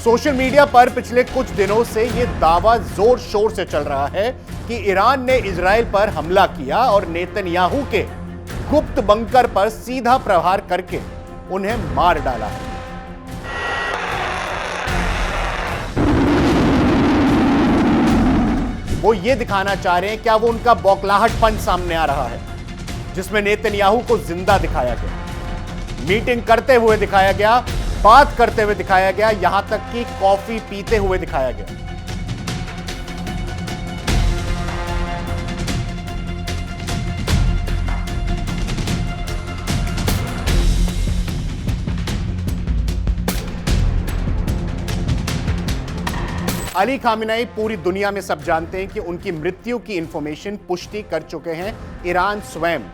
Social media पर पिछले कुछ दिनों से यह दावा जोर शोर से चल रहा है कि ईरान ने इजराइल पर हमला किया और नेतन्याहू के गुप्त बंकर पर सीधा प्रहार करके उन्हें मार डाला है। वो ये दिखाना चाह रहे हैं, क्या वो उनका बौखलाहटपन सामने आ रहा है, जिसमें नेतन्याहू को जिंदा दिखाया गया, मीटिंग करते हुए दिखाया गया, बात करते हुए दिखाया गया, यहां तक कि कॉफी पीते हुए दिखाया गया। अली खामेनेई पूरी दुनिया में सब जानते हैं कि उनकी मृत्यु की इंफॉर्मेशन पुष्टि कर चुके हैं ईरान स्वयं।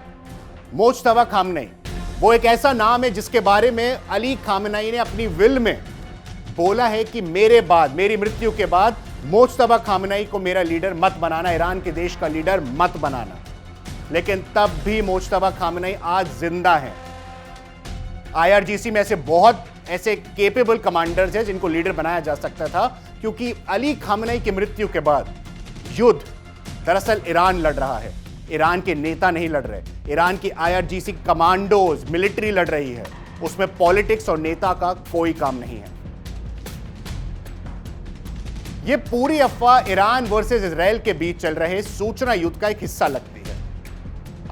मोज्तबा खामेनेई वो एक ऐसा नाम है जिसके बारे में अली खामेनेई ने अपनी विल में बोला है कि मेरे बाद, मेरी मृत्यु के बाद मोज्तबा खामेनेई को मेरा लीडर मत बनाना, ईरान के देश का लीडर मत बनाना। लेकिन तब भी मोज्तबा खामेनेई आज जिंदा है। आईआरजीसी में बहुत ऐसे केपेबल कमांडर्स हैं जिनको लीडर बनाया जा सकता था, क्योंकि अली खामेनेई की मृत्यु के बाद युद्ध दरअसल ईरान लड़ रहा है। ईरान के नेता नहीं लड़ रहे, ईरान की आईआरजीसी कमांडोज, मिलिट्री लड़ रही है। उसमें पॉलिटिक्स और नेता का कोई काम नहीं है। यह पूरी अफवाह ईरान वर्सेस इजराइल के बीच चल रहे सूचना युद्ध का एक हिस्सा लगती है।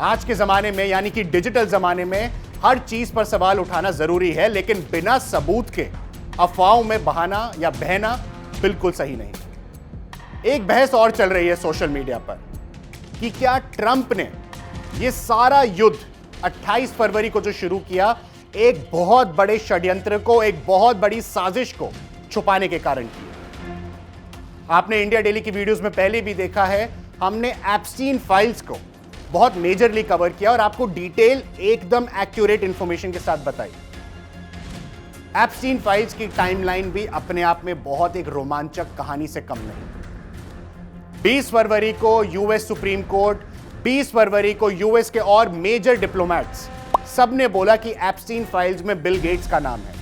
आज के जमाने में, यानी कि डिजिटल जमाने में, हर चीज पर सवाल उठाना जरूरी है, लेकिन बिना सबूत के अफवाहों में बहाना या बहना बिल्कुल सही नहीं। एक बहस और चल रही है सोशल मीडिया पर कि क्या ट्रंप ने यह सारा युद्ध 28 फरवरी को जो शुरू किया, एक बहुत बड़े षड्यंत्र को, एक बहुत बड़ी साजिश को छुपाने के कारण किया। आपने इंडिया डेली की वीडियोस में पहले भी देखा है, हमने एप्स्टीन फाइल्स को बहुत मेजरली कवर किया और आपको डिटेल एकदम एक्यूरेट इंफॉर्मेशन के साथ बताई। एप्स्टीन फाइल्स की टाइमलाइन भी अपने आप में बहुत एक रोमांचक कहानी से कम नहीं। 20 फरवरी को यूएस सुप्रीम कोर्ट, 20 फरवरी को यूएस के और मेजर डिप्लोमैट्स सबने बोला कि एप्स्टीन फाइल्स में बिल गेट्स का नाम है,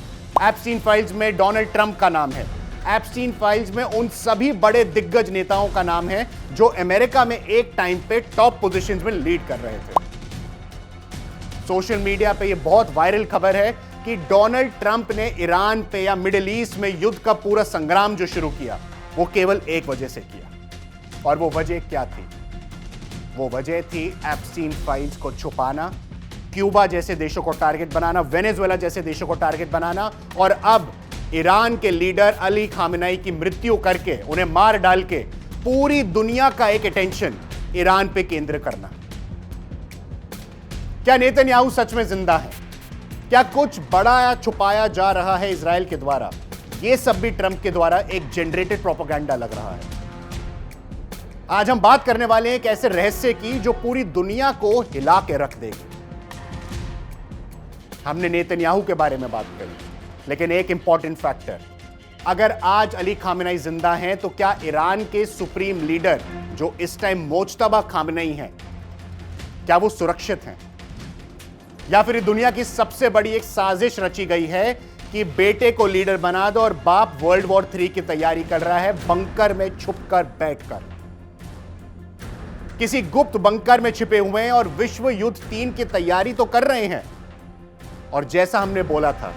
एप्स्टीन फाइल्स में डोनाल्ड ट्रंप का नाम है, एप्स्टीन फाइल्स में उन सभी बड़े दिग्गज नेताओं का नाम है जो अमेरिका में एक टाइम पे टॉप पोजीशंस में लीड कर रहे थे। सोशल मीडिया पे यह बहुत वायरल खबर है कि डोनाल्ड ट्रंप ने ईरान पे या मिडिल ईस्ट में युद्ध का पूरा संग्राम जो शुरू किया, वो केवल एक वजह से किया। और वो वजह क्या थी? वो वजह थी एप्स्टीन फाइल्स को छुपाना, क्यूबा जैसे देशों को टारगेट बनाना, वेनेजुएला जैसे देशों को टारगेट बनाना, और अब ईरान के लीडर अली खामेनेई की मृत्यु करके, उन्हें मार डाल के पूरी दुनिया का एक अटेंशन ईरान पे केंद्र करना। क्या नेतन्याहू सच में जिंदा है? क्या कुछ बड़ा या छुपाया जा रहा है इजराइल के द्वारा? यह सब भी ट्रंप के द्वारा एक जनरेटेड प्रोपेगेंडा लग रहा है। आज हम बात करने वाले हैं एक ऐसे रहस्य की जो पूरी दुनिया को हिला के रख देगी। हमने नेतन्याहू के बारे में बात करी, लेकिन एक इंपॉर्टेंट फैक्टर, अगर आज अली खामेनेई जिंदा हैं तो क्या ईरान के सुप्रीम लीडर जो इस टाइम मोज्तबा खामेनेई हैं, क्या वो सुरक्षित हैं? या फिर दुनिया की सबसे बड़ी एक साजिश रची गई है कि बेटे को लीडर बना दो और बाप वर्ल्ड वॉर 3 की तैयारी कर रहा है, बंकर में छुपकर बैठकर, किसी गुप्त बंकर में छिपे हुए हैं और विश्व युद्ध 3 की तैयारी तो कर रहे हैं। और जैसा हमने बोला था,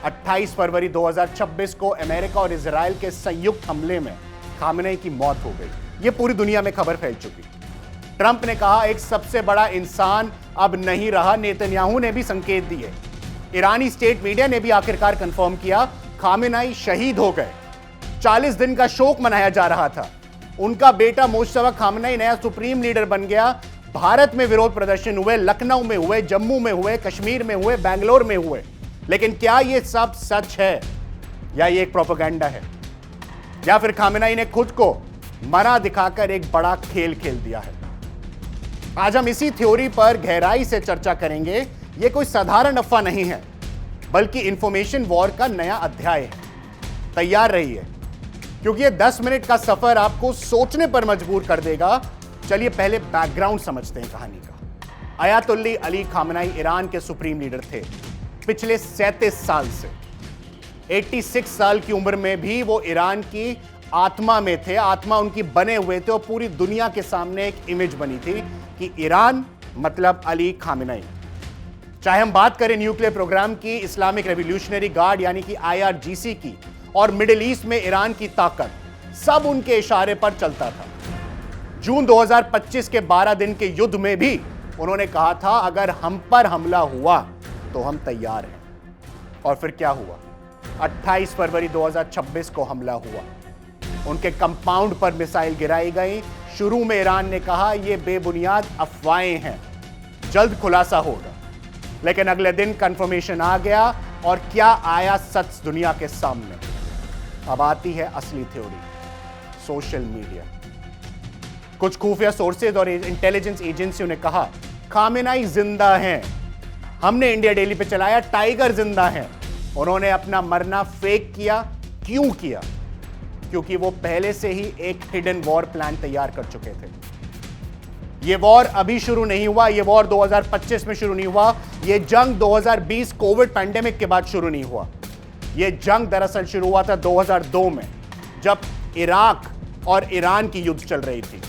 28 फरवरी 2026 को अमेरिका और इजराइल के संयुक्त हमले में खामेनेई की मौत हो गई। यह पूरी दुनिया में खबर फैल चुकी। ट्रंप ने कहा एक सबसे बड़ा इंसान अब नहीं रहा, नेतन्याहू ने भी संकेत दिए, ईरानी स्टेट मीडिया ने भी आखिरकार कंफर्म किया, खामेनेई शहीद हो गए। 40 दिन का शोक मनाया जा रहा था, उनका बेटा मोज्तबा खामेनेई नया सुप्रीम लीडर बन गया। भारत में विरोध प्रदर्शन हुए, लखनऊ में हुए, जम्मू में हुए, कश्मीर में हुए, बेंगलोर में हुए। लेकिन क्या यह सब सच है या यह एक प्रोपेगेंडा है, या फिर खामेनेई ने खुद को मरा दिखाकर एक बड़ा खेल खेल दिया है? आज हम इसी थ्योरी पर गहराई से चर्चा करेंगे। यह कोई साधारण अफवाह नहीं है, बल्कि इंफॉर्मेशन वॉर का नया अध्याय है। तैयार रहिए, क्योंकि यह 10 मिनट का सफर आपको सोचने पर मजबूर कर देगा। चलिए पहले बैकग्राउंड समझते हैं कहानी का। अयातुल्ला अली खामेनेई ईरान के सुप्रीम लीडर थे पिछले 37 साल से। 86 साल की उम्र में भी वो ईरान की आत्मा में थे, आत्मा उनकी बने हुए थे और पूरी दुनिया के सामने एक इमेज बनी थी कि ईरान मतलब अली खामेनेई। चाहे हम बात करें न्यूक्लियर प्रोग्राम की, इस्लामिक रेवोल्यूशनरी गार्ड यानी कि IRGC की, और मिडिल ईस्ट में ईरान की ताकत, सब उनके इशारे पर चलता था। जून 2025 के 12 दिन के युद्ध में भी उन्होंने कहा था अगर हम पर हमला हुआ तो हम तैयार हैं। और फिर क्या हुआ? 28 फरवरी 2026 को हमला हुआ, उनके कंपाउंड पर मिसाइल गिराई गई। शुरू में ईरान ने कहा यह बेबुनियाद अफवाहें हैं, जल्द खुलासा होगा, लेकिन अगले दिन कंफर्मेशन आ गया और क्या आया सच दुनिया के सामने। अब आती है असली थ्योरी, सोशल मीडिया। कुछ खुफिया सोर्सेज और इंटेलिजेंस एजेंसियों ने कहा खामेनेई जिंदा हैं। हमने इंडिया डेली पे चलाया टाइगर जिंदा हैं। उन्होंने अपना मरना फेक किया। क्यों किया? क्योंकि वो पहले से ही एक हिडन वॉर प्लान तैयार कर चुके थे। ये वॉर अभी शुरू नहीं हुआ, ये वॉर 2025 में शुरू नहीं हुआ, ये जंग 2020 कोविड पैंडेमिक के बाद शुरू नहीं हुआ। ये जंग दरअसल शुरू हुआ था 2002 में, जब इराक और ईरान की युद्ध चल रही थी।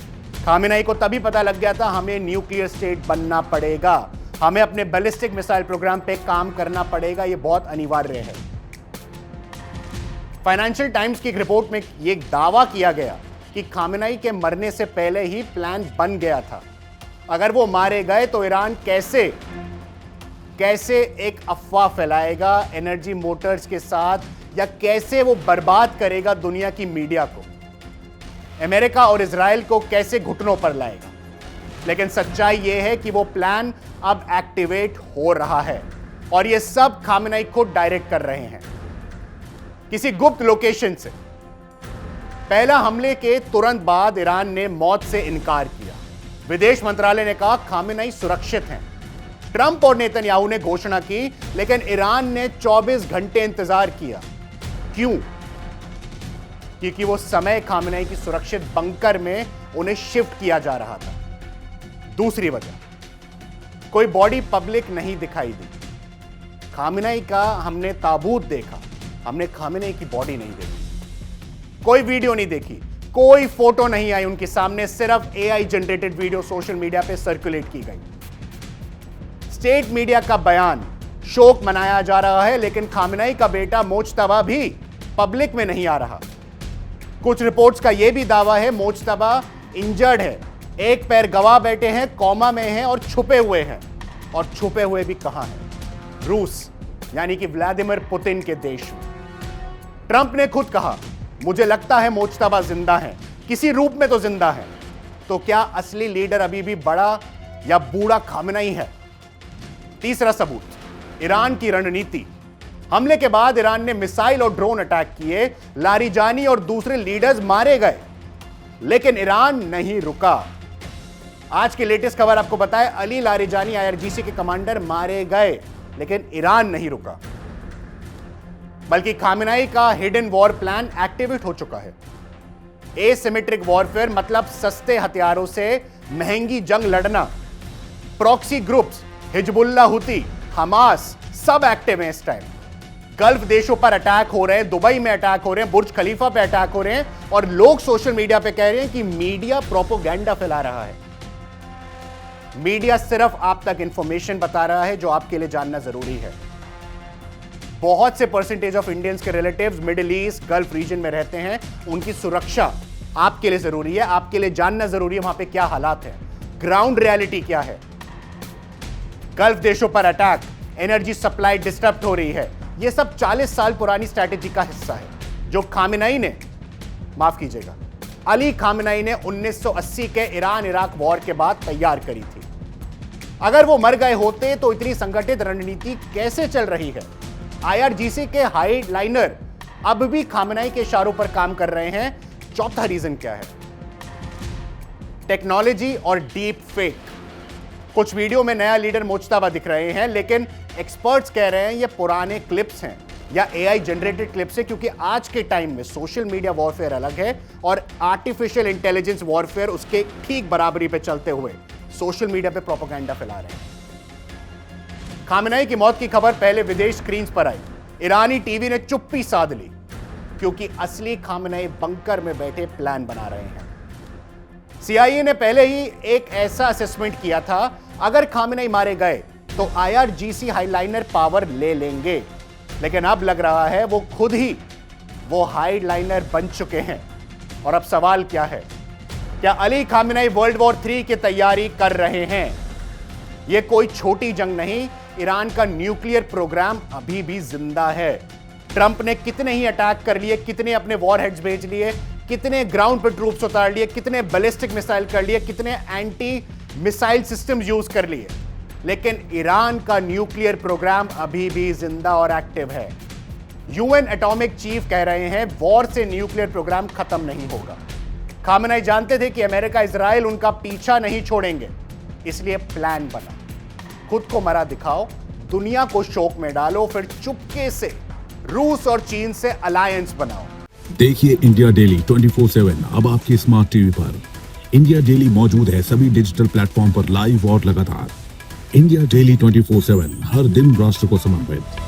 खामेनेई को तभी पता लग गया था हमें न्यूक्लियर स्टेट बनना पड़ेगा, हमें अपने बैलिस्टिक मिसाइल प्रोग्राम पे काम करना पड़ेगा, ये बहुत अनिवार्य है। फाइनेंशियल टाइम्स की एक रिपोर्ट में यह दावा किया गया कि खामेनेई के मरने से पहले ही प्लान बन गया था। अगर वो मारे गए तो ईरान कैसे एक अफवाह फैलाएगा एनर्जी मोटर्स के साथ, या कैसे वो बर्बाद करेगा दुनिया की मीडिया को, अमेरिका और इजराइल को कैसे घुटनों पर लाएगा। लेकिन सच्चाई यह है कि वो प्लान अब एक्टिवेट हो रहा है और ये सब खामेनेई खुद डायरेक्ट कर रहे हैं किसी गुप्त लोकेशन से। पहला हमले के तुरंत बाद ईरान ने मौत से इनकार किया। विदेश मंत्रालय ने कहा खामेनेई सुरक्षित हैं। ट्रंप और नेतन्याहू ने घोषणा की, लेकिन ईरान ने 24 घंटे इंतजार किया। क्यों? क्योंकि वो समय खामेनेई की सुरक्षित बंकर में उन्हें शिफ्ट किया जा रहा था। दूसरी वजह, कोई बॉडी पब्लिक नहीं दिखाई दी। खामेनेई का हमने ताबूत देखा, हमने खामेनेई की बॉडी नहीं देखी। कोई वीडियो नहीं देखी, कोई फोटो नहीं आई उनके सामने, सिर्फ AI generated video social media पे सर्कुलेट की गई। स्टेट मीडिया का बयान, शोक मनाया जा रहा है, लेकिन खामेनेई का बेटा मोज्तबा भी पब्लिक में नहीं आ रहा। कुछ रिपोर्ट्स का यह भी दावा है मोज्तबा इंजर्ड है, एक पैर गवा बैठे हैं, कोमा में हैं और छुपे हुए हैं। और छुपे हुए भी कहां हैं? रूस यानी कि व्लादिमीर पुतिन के देश में। ट्रंप ने खुद कहा मुझे लगता है मोज्तबा जिंदा है, किसी रूप में तो जिंदा है। तो क्या असली लीडर अभी भी बड़ा या बूढ़ा खामेनेई है? तीसरा सबूत, ईरान की रणनीति। हमले के बाद ईरान ने मिसाइल और ड्रोन अटैक किए, लारिजानी और दूसरे लीडर्स मारे गए, लेकिन ईरान नहीं रुका। आज की लेटेस्ट खबर आपको बताए अली लारिजानी IRGC के कमांडर मारे गए, लेकिन ईरान नहीं रुका, बल्कि खामेनेई का हिडन वॉर प्लान एक्टिवेट हो चुका है। एसिमेट्रिक वॉरफेयर मतलब सस्ते हथियारों से महंगी जंग लड़ना। प्रॉक्सी ग्रुप्स, हिजबुल्लाह, हुती, हमास सब एक्टिव हैं इस टाइम। गल्फ देशों पर अटैक हो रहे हैं, दुबई में अटैक हो रहे हैं, बुर्ज खलीफा पे अटैक हो रहे हैं, और लोग सोशल मीडिया पे कह रहे हैं कि मीडिया प्रोपोगेंडा फैला रहा है। मीडिया सिर्फ आप तक इंफॉर्मेशन बता रहा है जो आपके लिए जानना जरूरी है। बहुत से परसेंटेज ऑफ इंडियंस के relatives middle east, gulf region में रहते हैं, उनकी सुरक्षा आपके लिए जरूरी है, आपके लिए जानना जरूरी है वहां पे क्या हालात है, ग्राउंड रियलिटी क्या है। गल्फ देशों पर अटैक, एनर्जी सप्लाई डिस्टर्ब हो रही है, यह सब 40 साल पुरानी स्ट्रैटेजी का हिस्सा है जो खामेनेई ने, माफ कीजिएगा, अली खामेनेई ने 1980 के ईरान इराक वॉर के बाद तैयार करी थी। अगर वो मर गए होते तो इतनी संगठित रणनीति कैसे चल रही है? IRGC के हाईलाइनर अब भी खामेनेई के इशारों पर काम कर रहे हैं। चौथा रीजन क्या है? टेक्नोलॉजी और डीप फेक। कुछ वीडियो में नया लीडर मोज्तबा दिख रहे हैं, लेकिन एक्सपर्ट्स कह रहे हैं ये पुराने क्लिप्स हैं या AI जनरेटेड क्लिप्स है, क्योंकि आज के टाइम में सोशल मीडिया वॉरफेयर अलग है और आर्टिफिशियल इंटेलिजेंस वॉरफेयर उसके ठीक बराबरी पे चलते हुए सोशल मीडिया पे प्रोपेगेंडा फैला रहे हैं। खामेनेई की मौत की खबर पहले विदेश स्क्रीन्स पर आई, ईरानी टीवी ने चुप्पी साध ली, क्योंकि असली खामनेई बंकर में बैठे प्लान बना रहे हैं। CIA ने पहले ही एक ऐसा असेसमेंट किया था, अगर खामनेई मारे गए तो IRGC हाइलाइनर पावर ले लेंगे, लेकिन अब लग रहा है वो खुद ही वो हाइलाइनर बन चुके हैं। और अब सवाल क्या है, क्या अली खामनेई वर्ल्ड वॉर 3 की तैयारी कर रहे हैं? यह कोई छोटी जंग नहीं, ईरान का न्यूक्लियर प्रोग्राम अभी भी जिंदा है। ट्रंप ने कितने ही अटैक कर लिए, कितने अपने वॉरहेड्स भेज लिए, कितने ग्राउंड पर ट्रूप्स उतार लिए, कितने बैलिस्टिक मिसाइल कर लिए, कितने एंटी मिसाइल सिस्टम्स यूज कर लिए, लेकिन ईरान का न्यूक्लियर प्रोग्राम अभी भी जिंदा और एक्टिव है। UN एटॉमिक चीफ कह रहे हैं वॉर से न्यूक्लियर प्रोग्राम खत्म नहीं होगा। खामनेई जानते थे कि अमेरिका इजराइल उनका पीछा नहीं छोड़ेंगे, इसलिए प्लान बना, खुद को मरा दिखाओ, दुनिया को शोक में डालो, फिर चुपके से रूस और चीन से अलायंस बनाओ। देखिए इंडिया डेली 24/7 अब आपके स्मार्ट टीवी पर। इंडिया डेली मौजूद है सभी डिजिटल प्लेटफॉर्म पर लाइव और लगातार। इंडिया डेली 24/7 हर दिन राष्ट्र को समर्पित।